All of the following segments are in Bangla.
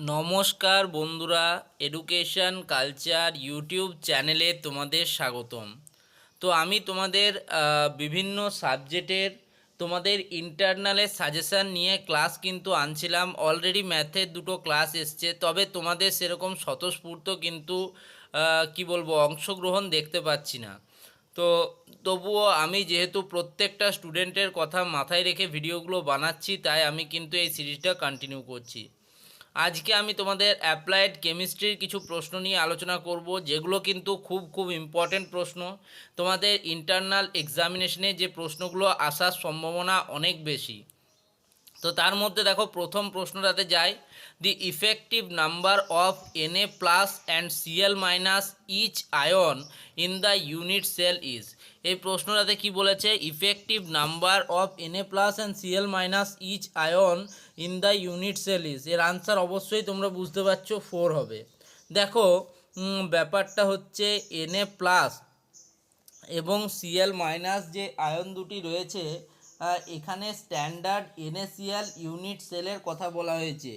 নমস্কার বন্ধুরা, এডুকেশন কালচার ইউটিউব চ্যানেলে তোমাদের স্বাগতম। তো আমি তোমাদের বিভিন্ন সাবজেক্টের তোমাদের ইন্টারনালের সাজেশান নিয়ে ক্লাস কিন্তু আনছিলাম। অলরেডি ম্যাথের দুটো ক্লাস এসছে, তবে তোমাদের সেরকম স্বতঃস্ফূর্ত কিন্তু কি বলবো অংশগ্রহণ দেখতে পাচ্ছি না। তো তবুও আমি যেহেতু প্রত্যেকটা স্টুডেন্টের কথা মাথায় রেখে ভিডিওগুলো বানাচ্ছি, তাই আমি কিন্তু এই সিরিজটা কন্টিনিউ করছি। আজকে আমি তোমাদের অ্যাপ্লাইড কেমিস্ট্রির কিছু প্রশ্ন নিয়ে আলোচনা করব, যেগুলো কিন্তু খুব ইম্পর্টেন্ট প্রশ্ন। তোমাদের ইন্টারনাল এক্সামিনেশনে যে প্রশ্নগুলো আসার সম্ভাবনা অনেক বেশি। তো তার মধ্যে দেখো প্রথম প্রশ্নটাতে যাই, the effective number of Na plus and Cl minus each ion in the unit cell is. এই প্রশ্নটাতে কি বলেছে, effective number of Na plus and Cl minus each ion in the unit cell is. এর আনসার অবশ্যই তোমরা বুঝতে পারছো 4 হবে। দেখো ব্যাপারটা হচ্ছে Na প্লাস এবং Cl মাইনাস যে আয়ন দুটি রয়েছে, এখানে স্ট্যান্ডার্ড NaCl ইউনিট সেলের কথা বলা হয়েছে।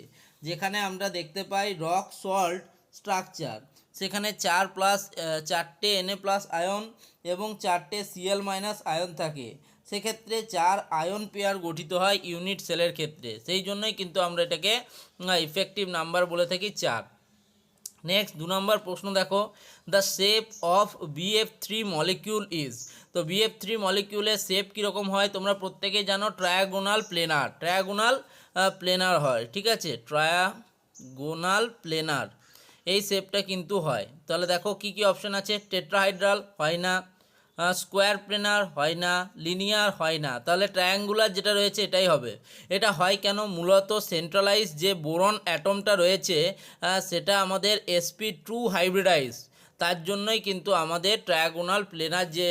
যেখানে আমরা দেখতে পাই রক সল্ট স্ট্রাকচার, সেখানে 4+4টে Na প্লাস আয়ন এবং 4টে Cl মাইনাস আয়ন থাকে। সেক্ষেত্রে 4 আয়ন পেয়ার গঠিত হয় ইউনিট সেলের ক্ষেত্রে, সেই জন্যই কিন্তু আমরা এটাকে ইফেক্টিভ নাম্বার বলে থাকি 4। নেক্সট 2 নম্বর প্রশ্ন দেখো, the shape of BF3 molecule is. তো BF3 মলিকিউলের শেপ কীরকম হয় তোমরা প্রত্যেকেই জানো, ট্রায়াগোনাল প্লেনার হয়, ঠিক আছে, ট্রায়াগোনাল প্লেনার এই শেপটা কিন্তু হয়। তাহলে দেখো কি কি অপশান আছে, টেট্রাহাইড্রাল হয় না, স্কোয়ার প্লেনার হয় না, লিনিয়ার হয় না, তাহলে ট্রায়াঙ্গুলার যেটা রয়েছে এটাই হবে। এটা হয় কেন, মূলত সেন্ট্রালাইজ যে বোরন অ্যাটমটা রয়েছে সেটা আমাদের sp2 হাইব্রিডাইজ, তার জন্যই কিন্তু আমাদের ট্রায়াগোনাল প্লেনার যে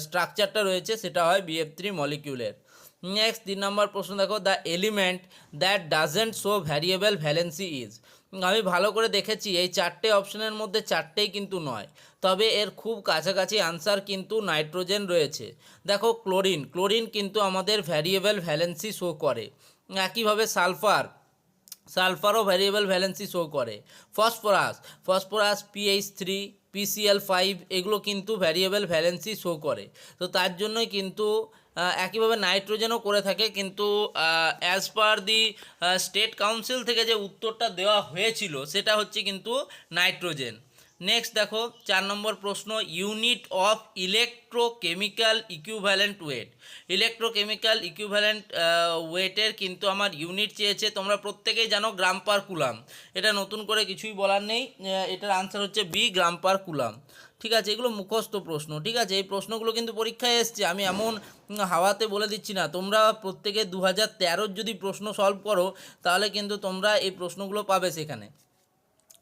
স্ট্রাকচারটা রয়েছে সেটা হয় BF3 মলিকিউলের। নেক্সট 3 নম্বর প্রশ্ন দেখো, the element that doesn't show variable valency is. আমি ভালো করে দেখেছি এই 4টে অপশনের মধ্যে 4টেই কিন্তু নয়, তবে এর খুব কাছাকাছি আনসার কিন্তু নাইট্রোজেন রয়েছে। দেখো ক্লোরিন কিন্তু আমাদের ভ্যারিয়েবল ভ্যালেন্সি শো করে। একইভাবে সালফারও ভ্যারিয়েবল ভ্যালেন্সি শো করে। ফসফরাস PH3 PCl5 এগুলো কিন্তু ভ্যারিয়েবল ভ্যালেন্সি শো করে। তো তার জন্যই কিন্তু একইভাবে নাইট্রোজেনও করে থাকে, কিন্তু as per the state council থেকে যে উত্তরটা দেওয়া হয়েছিল সেটা হচ্ছে কিন্তু নাইট্রোজেন। নেক্সট দেখো 4 নম্বর প্রশ্ন, unit of electrochemical equivalent wait. Electrochemical equivalent ওয়েটের কিন্তু আমার ইউনিট চেয়েছে, তোমরা প্রত্যেকেই জানো গ্রাম পার কুলাম। এটা নতুন করে কিছুই বলার নেই, এটার আনসার হচ্ছে বি, গ্রাম পার কুলাম। ঠিক আছে, এগুলো মুখস্থ প্রশ্ন, ঠিক আছে, এই প্রশ্নগুলো কিন্তু পরীক্ষায় এসছে, আমি এমন হাওয়াতে বলে দিচ্ছি না। তোমরা প্রত্যেকে 2013 যদি প্রশ্ন সলভ করো তাহলে কিন্তু তোমরা এই প্রশ্নগুলো পাবে সেখানে।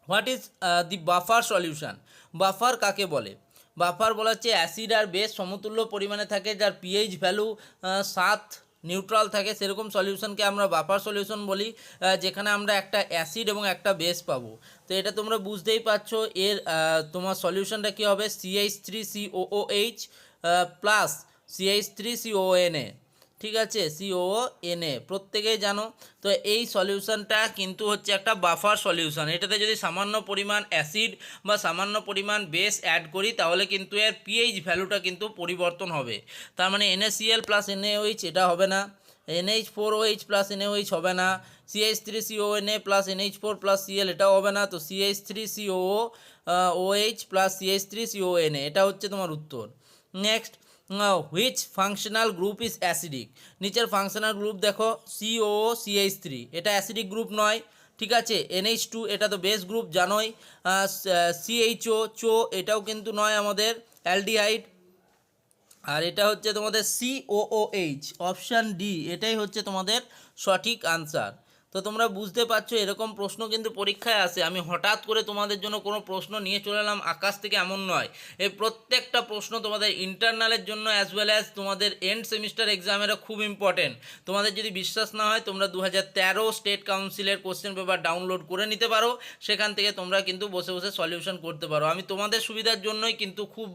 What is the buffer solution. Buffer কাকে বলে? বাফার বলা হচ্ছে অ্যাসিড আর বেস সমতুল্য পরিমাণে থাকে, যার পিএইচ ভ্যালু 7 নিউট্রাল থাকে, সেরকম সলিউশনকে আমরা বাফার সলিউশন বলি, যেখানে আমরা একটা অ্যাসিড এবং একটা বেস পাবো। তো এটা তোমরা বুঝতেই পারছো, এর তোমার সলিউশনটা কী হবে, CH3COOH প্লাস CH3CONA, ঠিক আছে, CONA প্রত্যেকেই জানো। তো এই সলিউশনটা কিন্তু হচ্ছে একটা বাফার সলিউশন। এটাতে যদি সামান্য পরিমাণ অ্যাসিড বা সামান্য পরিমাণ বেস অ্যাড করি তাহলে কিন্তু এর পিএইচ ভ্যালুটা কিন্তু পরিবর্তন হবে। তার মানে NaCl প্লাস NaOH এটা হবে না, NH4OH প্লাস NaOH হবে না, CH3CONA plus NH4 plus Cl এটাও হবে না, তো CH3COOH প্লাস CH3CONA এটা হচ্ছে তোমার উত্তর। Next, which functional group is acidic. নিচের ফাংশনাল গ্রুপ দেখো, COOCH3 এটা অ্যাসিডিক গ্রুপ নয়, ঠিক আছে, NH2 এটা তো বেস গ্রুপ জানোই, CHO এটাও কিন্তু নয় আমাদের অ্যালডিহাইড, আর এটা হচ্ছে তোমাদের COOH, অপশান ডি এটাই হচ্ছে তোমাদের সঠিক আনসার। তো তোমরা বুঝতে পারছো এরকম প্রশ্ন কিন্তু পরীক্ষায় আসে, আমি হঠাৎ করে তোমাদের জন্য কোনো প্রশ্ন নিয়ে চলে এলাম আকাশ থেকে এমন নয়। এই প্রত্যেকটা প্রশ্ন তোমাদের ইন্টারনালের জন্য অ্যাজ ওয়েল অ্যাজ তোমাদের এন্ড সেমিস্টার এক্সামেরও খুব ইম্পর্টেন্ট। তোমাদের যদি বিশ্বাস না হয় তোমরা 2013 স্টেট কাউন্সিলের কোশ্চেন পেপার ডাউনলোড করে নিতে পারো, সেখান থেকে তোমরা কিন্তু বসে বসে সলিউশন করতে পারো। আমি তোমাদের সুবিধার জন্যই কিন্তু খুব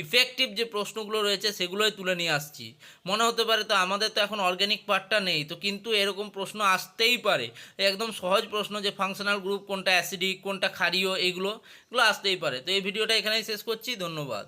ইফেক্টিভ যে প্রশ্নগুলো রয়েছে সেগুলোই তুলে নিয়ে আসছি। মনে হতে পারে তো আমাদের তো এখন অর্গ্যানিক পার্টটা নেই, তো কিন্তু এরকম প্রশ্ন আসতেই পারে, পারে। একদম সহজ প্রশ্ন যে ফাংশনাল গ্রুপ কোনটা অ্যাসিডিক কোনটা ক্ষারীয় এগুলো আসতেই পারে। তো এই ভিডিওটা এখানেই শেষ করছি, ধন্যবাদ।